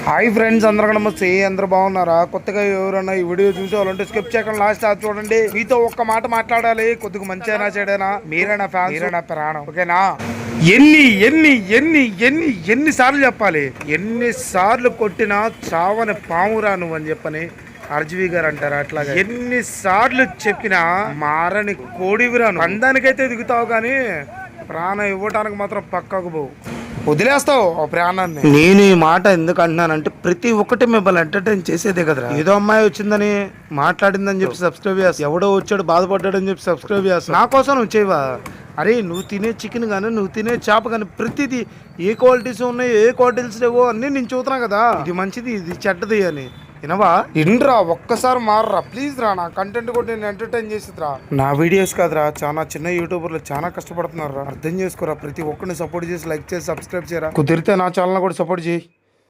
Hi friends, అందరికీ నమస్తే. అందరూ బాగున్నారా? కొత్తగా ఎవరన్నా ఈ వీడియో చూసేవాళ్ళంటే స్కిప్ చేయకుండా లాస్ట్ చూడండి. మీతో ఒక్క మాట మాట్లాడాలి. కొద్దిగా మంచిగా చెడైనా మీరైనా ఫ్యాన్స్, మీరైనా ప్రాణం, ఓకేనా? ఎన్ని ఎన్ని ఎన్ని ఎన్ని ఎన్నిసార్లు చెప్పాలి? ఎన్నిసార్లు కొట్టినా చావని పామురా నువ్వు అని చెప్పని ఆర్జీవి గారు అంటారు. అట్లాగా ఎన్నిసార్లు చెప్పినా మారని కోడివిరాను. అందానికైతే దిగుతావు కానీ ప్రాణం ఇవ్వటానికి మాత్రం పక్కకు పోవు, వదిలేస్తావు ఆ ప్రాణాన్ని. నేను ఈ మాట ఎందుకు అంటున్నానంటే ప్రతి ఒక్కటి మిమ్మల్ని ఎంటర్టైన్ చేసేదే కదరా. ఏదో అమ్మాయి వచ్చిందని మాట్లాడిందని చెప్పి సబ్స్క్రైబ్ చేస్తా, ఎవడో వచ్చాడు బాధపడ్డాడని చెప్పి సబ్స్క్రైబ్ చేస్తా. నా కోసం నువ్వు చేయవా? అరే నువ్వు తినే చికెన్ కానీ నువ్వు తినే చేప కానీ ప్రతిదీ ఏ క్వాలిటీస్ ఉన్నాయి, ఏ క్వాలిటీస్ లేవో అన్నీ నేను చూస్తున్నా కదా. ఇది మంచిది, ఇది చెడ్డది అని వినవా? ఇండ్రా, ఒక్కసారి మారరా ప్లీజ్ రా. నా కంటెంట్ కూడా నేను ఎంటర్టైన్ చేసిరా. నా వీడియోస్ కాదురా, చాలా చిన్న యూట్యూబర్లు చాలా కష్టపడుతున్నారు రా. అర్థం చేసుకోరా. ప్రతి ఒక్కరిని సపోర్ట్ చేసి లైక్ చేసి సబ్స్క్రైబ్ చేయరా. కుదిరితే నా ఛానల్ కూడా సపోర్ట్ చేయి.